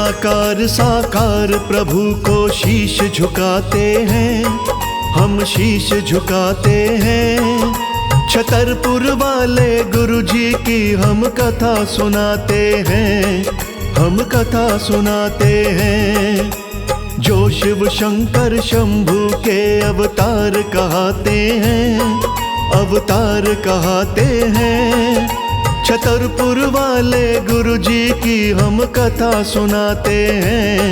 निराकार साकार प्रभु को शीश झुकाते हैं, हम शीश झुकाते हैं। छतरपुर वाले गुरुजी की हम कथा सुनाते हैं, हम कथा सुनाते हैं। जो शिव शंकर शंभू के अवतार कहते हैं, अवतार कहते हैं। छतरपुर वाले गुरुजी की हम कथा सुनाते हैं,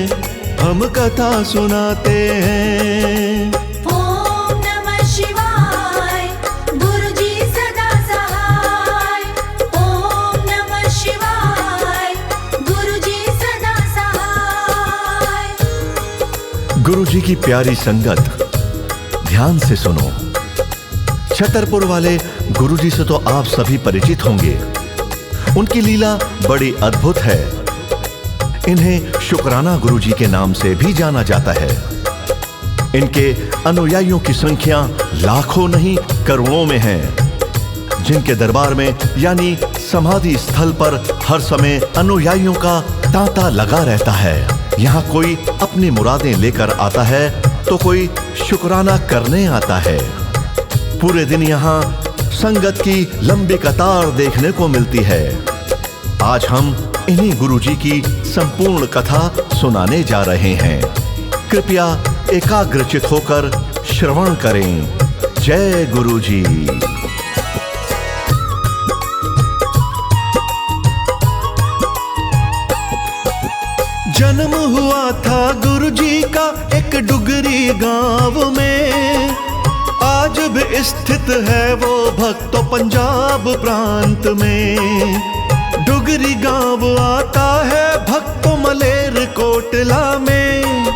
हम कथा सुनाते हैं। ओम नमः शिवाय गुरुजी सदा सहाय। ओम नमः शिवाय गुरुजी सदा सहाय। गुरुजी की प्यारी संगत, ध्यान से सुनो। छतरपुर वाले गुरुजी से तो आप सभी परिचित होंगे। उनकी लीला बड़ी अद्भुत है। इन्हें शुक्राना गुरुजी के नाम से भी जाना जाता है। इनके अनुयायियों की संख्या लाखों नहीं करोड़ों में है, जिनके दरबार में यानी समाधि स्थल पर हर समय अनुयायियों का तांता लगा रहता है। यहाँ कोई अपनी मुरादें लेकर आता है तो कोई शुक्राना करने आता है। पूरे दिन यहाँ संगत की लंबी कतार देखने को मिलती है। आज हम इन्हीं गुरुजी की संपूर्ण कथा सुनाने जा रहे हैं। कृपया एकाग्रचित होकर श्रवण करें। जय गुरुजी। जन्म हुआ था गुरुजी का एक डुगरी गांव में। आज भी स्थित है वो भक्तो पंजाब प्रांत में। डुगरी गांव आता है भक्तो मलेर कोटला में।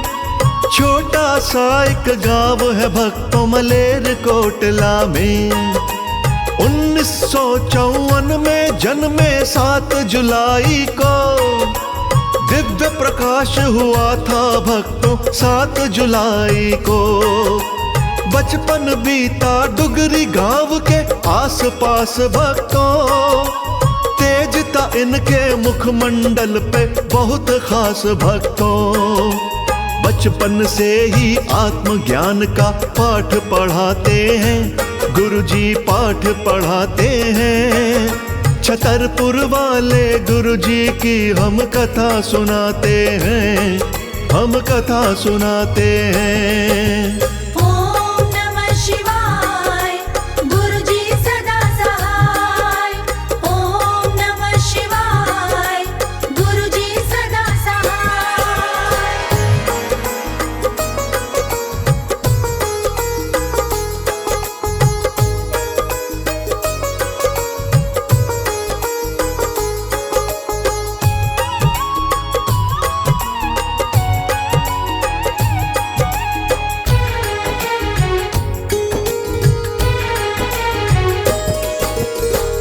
छोटा सा एक गांव है भक्तो मलेर कोटला में। 1954 में जन्मे 7 जुलाई को। दिव्य प्रकाश हुआ था भक्तों 7 जुलाई को। बचपन बीता डुगरी गांव के आस पास भक्तों। तेज था इनके मुखमंडल पे बहुत खास भक्तों। बचपन से ही आत्मज्ञान का पाठ पढ़ाते हैं, गुरुजी पाठ पढ़ाते हैं। छतरपुर वाले गुरुजी की हम कथा सुनाते हैं, हम कथा सुनाते हैं।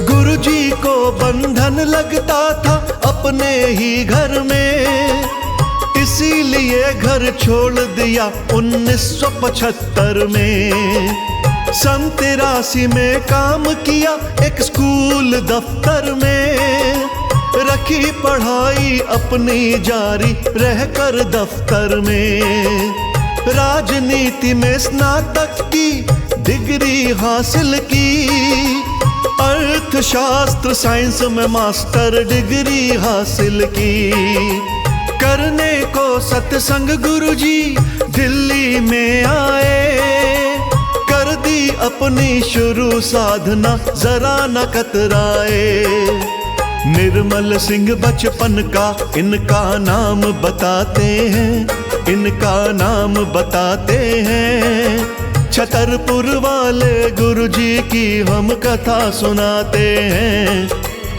गुरुजी को बंधन लगता था अपने ही घर में। इसीलिए घर छोड़ दिया 1975 में। सन 83 में काम किया एक स्कूल दफ्तर में। रखी पढ़ाई अपनी जारी रहकर दफ्तर में। राजनीति में स्नातक की डिग्री हासिल की। अर्थशास्त्र साइंस में मास्टर डिग्री हासिल की। करने को सत्संग गुरुजी दिल्ली में आए। कर दी अपनी शुरू साधना जरा न कतराए। निर्मल सिंह बचपन का इनका नाम बताते हैं, इनका नाम बताते हैं। छतरपुर वाले गुरुजी की हम कथा सुनाते हैं,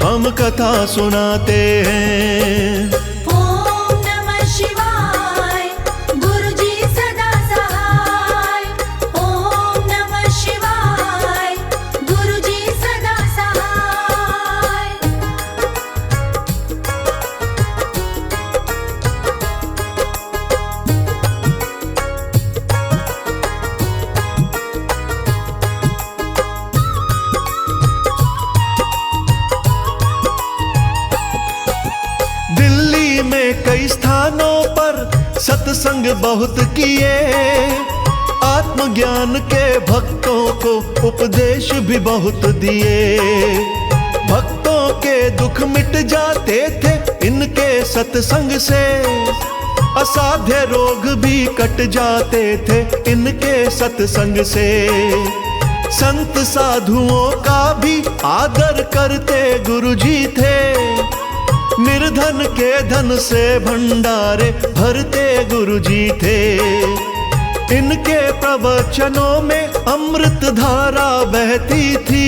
हम कथा सुनाते हैं। ओम नमः शिवाय गुरुजी सदा सहाय। ओम नमः शिवाय गुरुजी सदा सहाय। दिल्ली सत्संग बहुत किए, आत्मज्ञान के भक्तों को उपदेश भी बहुत दिए। भक्तों के दुख मिट जाते थे इनके सत्संग से, असाध्य रोग भी कट जाते थे इनके सत्संग से। संत साधुओं का भी आदर करते गुरुजी थे, निर्धन के धन से भंडारे भरते गुरुजी थे। इनके प्रवचनों में अमृत धारा बहती थी,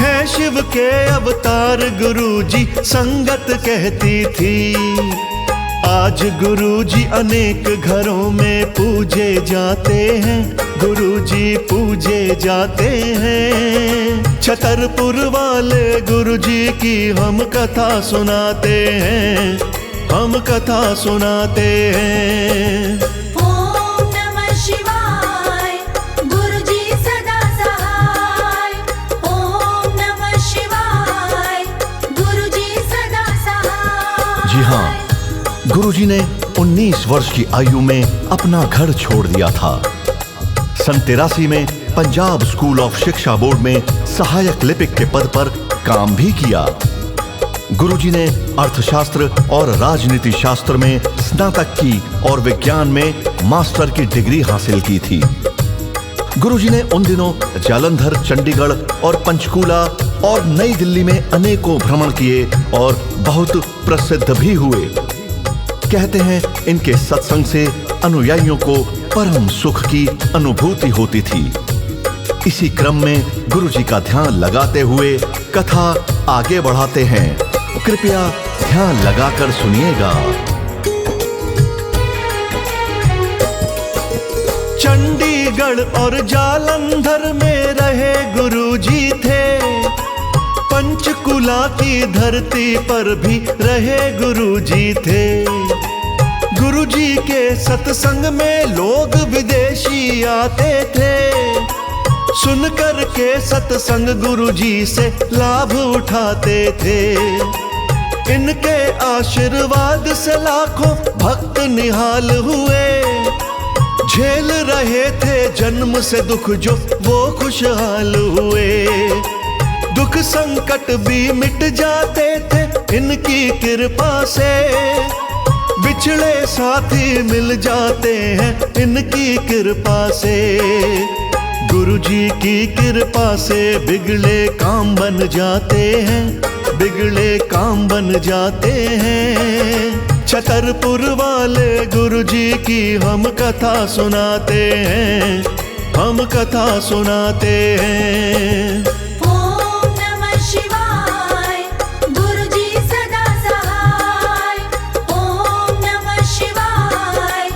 है शिव के अवतार गुरुजी संगत कहती थी। आज गुरुजी अनेक घरों में पूजे जाते हैं, गुरुजी पूजे जाते हैं। छतरपुर वाले गुरुजी की हम कथा सुनाते हैं, हम कथा सुनाते हैं। ओम नमः शिवाय, गुरुजी सदा सहाय। ओम नमः शिवाय, गुरुजी सदा सहाय। जी हाँ, गुरुजी ने 19 वर्ष की आयु में अपना घर छोड़ दिया था। सन 83 में पंजाब स्कूल ऑफ शिक्षा बोर्ड में सहायक लिपिक के पद पर काम भी किया। गुरुजी ने अर्थशास्त्र और राजनीति शास्त्र में स्नातक की और विज्ञान में मास्टर की डिग्री हासिल की थी। गुरुजी ने उन दिनों जालंधर, चंडीगढ़ और पंचकूला और नई दिल्ली में अनेकों भ्रमण किए और बहुत प्रसिद्ध भी हुए। कहते हैं इनके सत्संग से अनुयायियों को परम सुख की अनुभूति होती थी। इसी क्रम में गुरुजी का ध्यान लगाते हुए कथा आगे बढ़ाते हैं। कृपया ध्यान लगाकर सुनिएगा। चंडीगढ़ और जालंधर में रहे गुरुजी थे, पंचकुला की धरती पर भी रहे गुरुजी थे। गुरुजी के सत्संग में लोग विदेशी आते थे, सुनकर के सत्संग गुरुजी से लाभ उठाते थे। इनके आशीर्वाद से लाखों भक्त निहाल हुए, झेल रहे थे जन्म से दुख जो वो खुशहाल हुए। दुख संकट भी मिट जाते थे इनकी कृपा से, बिछड़े साथी मिल जाते हैं इनकी कृपा से। गुरुजी की कृपा से बिगड़े काम बन जाते हैं, बिगड़े काम बन जाते हैं। छतरपुर वाले गुरुजी की हम कथा सुनाते हैं, हम कथा सुनाते हैं। ओम नमः शिवाय, गुरुजी सदा सहाय। ओम नमः शिवाय,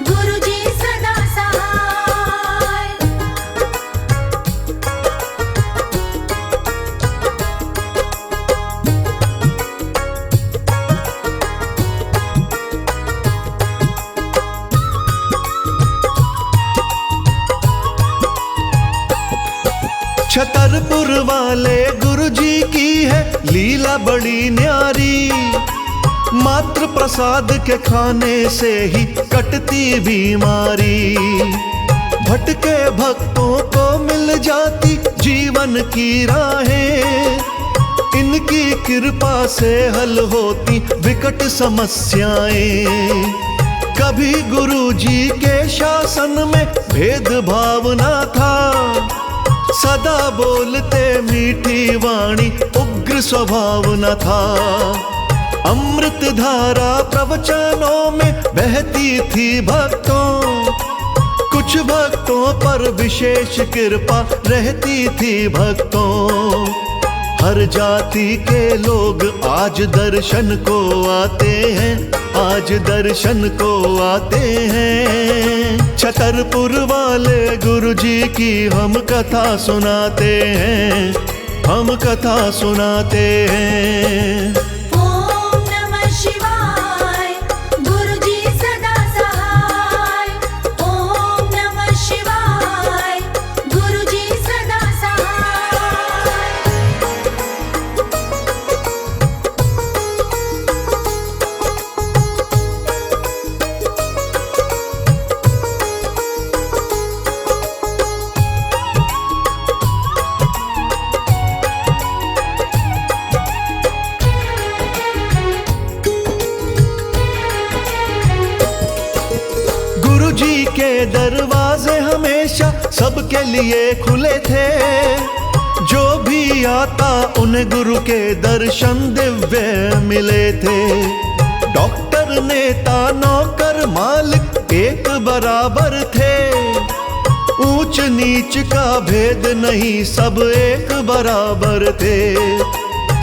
गुरुजी सदा सहाय। छतरपुर वाले गुरुजी की है लीला बड़ी न्यारी, मात्र प्रसाद के खाने से ही कटती बीमारी। भटके भक्तों को मिल जाती जीवन की राहें, इनकी कृपा से हल होती विकट समस्याएं। कभी गुरुजी के शासन में भेदभाव न था, सदा बोलते मीठी वाणी उग्र स्वभाव न था। अमृत धारा प्रवचनों में बहती थी भक्तों, कुछ भक्तों पर विशेष कृपा रहती थी भक्तों। हर जाति के लोग आज दर्शन को आते हैं, आज दर्शन को आते हैं। छतरपुर वाले गुरुजी की हम कथा सुनाते हैं, हम कथा सुनाते हैं। ओम नमः शिवाय, गुरुजी सदा सहाय। ओम नमः शिवाय, गुरुजी सदा सहाय। गुरुजी के दरवाजे हमेशा सबके लिए खुले थे। जो भी आता उन्हें गुरु के दर्शन दिव्य मिले थे। डॉक्टर, नेता, नौकर, मालिक एक बराबर थे। ऊंच नीच का भेद नहीं, सब एक बराबर थे।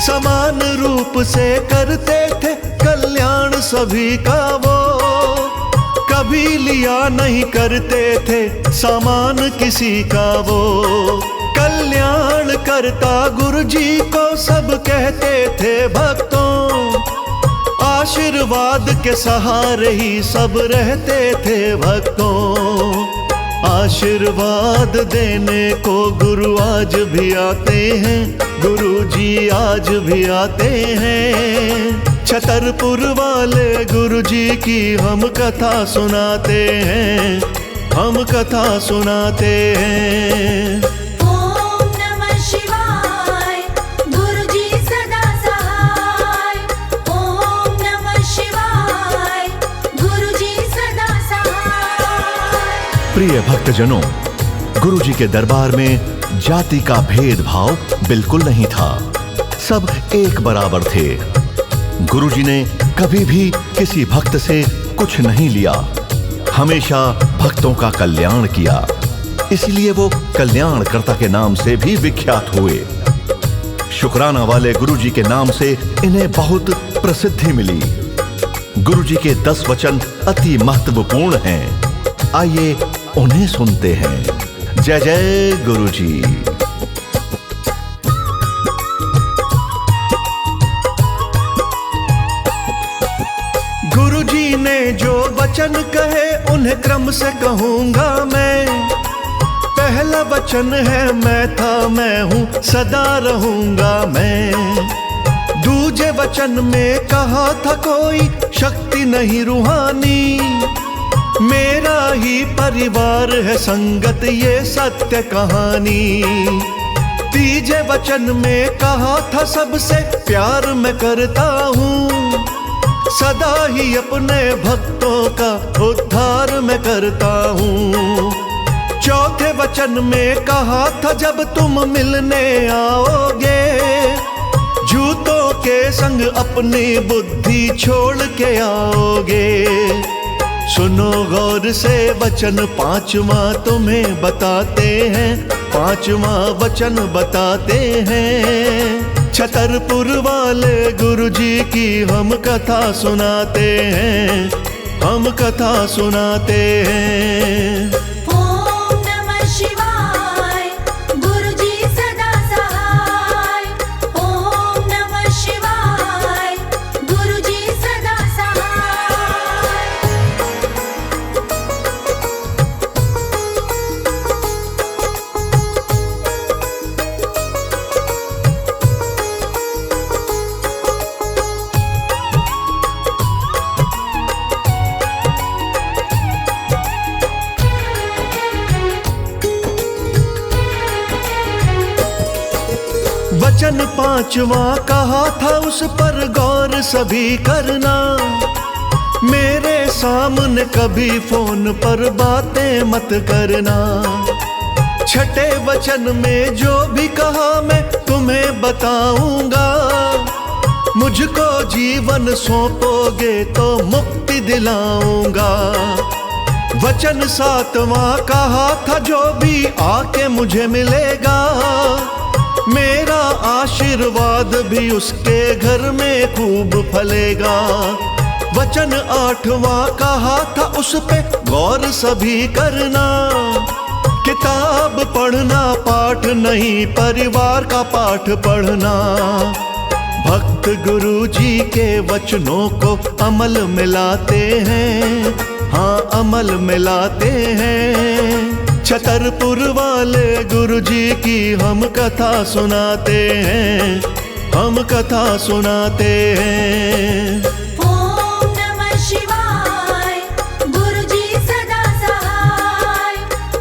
समान रूप से करते थे कल्याण सभी का वो। कभी लिया नहीं करते थे सामान किसी का वो। कल्याण करता गुरु जी को सब कहते थे भक्तों। आशीर्वाद के सहारे ही सब रहते थे भक्तों। आशीर्वाद देने को गुरु आज भी आते हैं। गुरु जी आज भी आते हैं। छतरपुर वाले गुरु जी की हम कथा सुनाते हैं। हम कथा सुनाते हैं। ओम नमः शिवाय, गुरुजी सदा सहाय। ओम नमः शिवाय, गुरुजी सदा सहाय। प्रिय भक्तजनों, गुरुजी के दरबार में जाति का भेदभाव बिल्कुल नहीं था। सब एक बराबर थे। गुरुजी ने कभी भी किसी भक्त से कुछ नहीं लिया। हमेशा भक्तों का कल्याण किया। इसलिए वो कल्याणकर्ता के नाम से भी विख्यात हुए। शुक्राना वाले गुरुजी के नाम से इन्हें बहुत प्रसिद्धि मिली। गुरुजी के 10 वचन अति महत्वपूर्ण हैं। आइए उन्हें सुनते हैं। जय जय गुरुजी। गुरुजी ने जो वचन कहे उन्हें क्रम से कहूंगा मैं। पहला वचन है मैं था मैं हूं सदा रहूंगा मैं। दूजे वचन में कहा था कोई शक्ति नहीं रूहानी। मेरा ही परिवार है संगत ये सत्य कहानी। तीजे वचन में कहा था सबसे प्यार मैं करता हूँ। सदा ही अपने भक्तों का उद्धार मैं करता हूँ। चौथे वचन में कहा था जब तुम मिलने आओगे, झूठों के संग अपनी बुद्धि छोड़ के आओगे। सुनो गौर से वचन पांचवा तुम्हें बताते हैं। पांचवा वचन बताते हैं। छतरपुर वाले गुरुजी की हम कथा सुनाते हैं। हम कथा सुनाते हैं। ओम नमः शिवाय, गुरुजी सदा सहाय। ओम नमः शिवाय, गुरुजी सदा सहाय। वचन पांचवा कहा था उस पर गौर सभी करना। मेरे सामने कभी फोन पर बातें मत करना। छठे वचन में जो भी कहा मैं तुम्हें बताऊंगा। मुझको जीवन सौंपोगे तो मुक्ति दिलाऊंगा। वचन सातवां कहा था जो भी आके मुझे मिलेगा, मेरा आशीर्वाद भी उसके घर में खूब फलेगा। वचन आठवां कहा था उस पे गौर सभी करना। किताब पढ़ना पाठ नहीं, परिवार का पाठ पढ़ना। भक्त गुरु जी के वचनों को अमल मिलाते हैं। हाँ, अमल मिलाते हैं। छतरपुर वाले गुरुजी की हम कथा सुनाते हैं। हम कथा सुनाते हैं। ओम नमः शिवाय, गुरुजी सदा सहाय।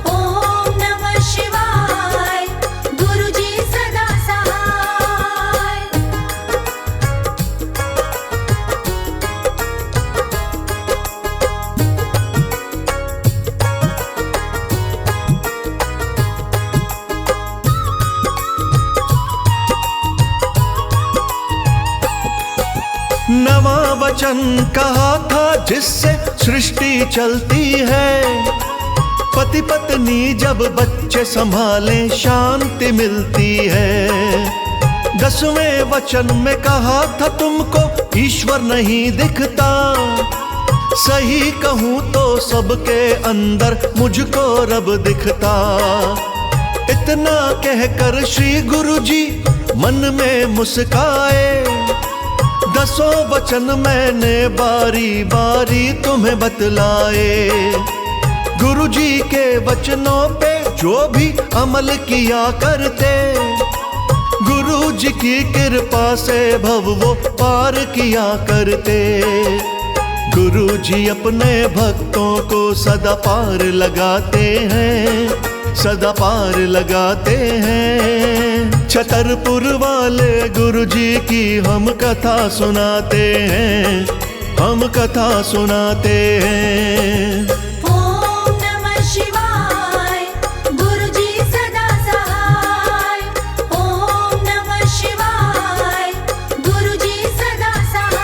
ओम नमः शिवाय, गुरुजी सदा सहाय। वचन कहा था जिससे सृष्टि चलती है। पति पत्नी जब बच्चे संभाले शांति मिलती है। 10वें वचन में कहा था तुमको ईश्वर नहीं दिखता। सही कहूं तो सबके अंदर मुझको रब दिखता। इतना कहकर श्री गुरु जी मन में मुस्काए। 10 वचन मैंने बारी बारी तुम्हें बतलाए। गुरु जी के वचनों पे जो भी अमल किया करते, गुरु जी की कृपा से भव वो पार किया करते। गुरु जी अपने भक्तों को सदा पार लगाते हैं, सदा पार लगाते हैं। छतरपुर वाले गुरु जी की हम कथा सुनाते हैं, हम कथा सुनाते हैं। ओम नमः शिवाय गुरुजी सदा सहाय। ओम नमः शिवाय गुरुजी सदा सहाय।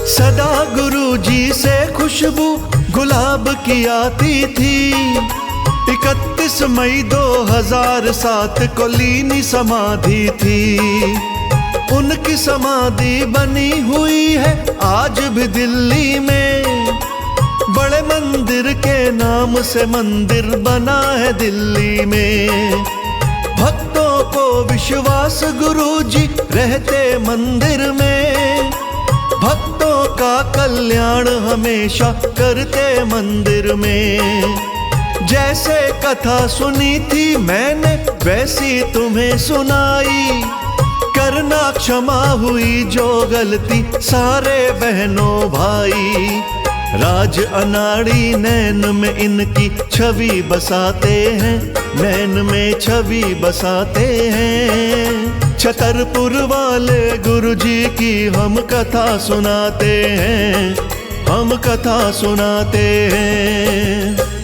सदा गुरु जी से खुशबू गुलाब की आती थी। 31 मई 2007 को लीनी समाधि थी। उनकी समाधि बनी हुई है आज भी दिल्ली में। बड़े मंदिर के नाम से मंदिर बना है दिल्ली में। भक्तों को विश्वास गुरु जी रहते मंदिर में। भक्तों का कल्याण हमेशा करते मंदिर में। जैसे कथा सुनी थी मैंने वैसी तुम्हें सुनाई। करना क्षमा हुई जो गलती सारे बहनों भाई। राज अनाड़ी नैन में इनकी छवि बसाते हैं, नैन में छवि बसाते हैं। छतरपुर वाले गुरु जी की हम कथा सुनाते हैं, हम कथा सुनाते हैं।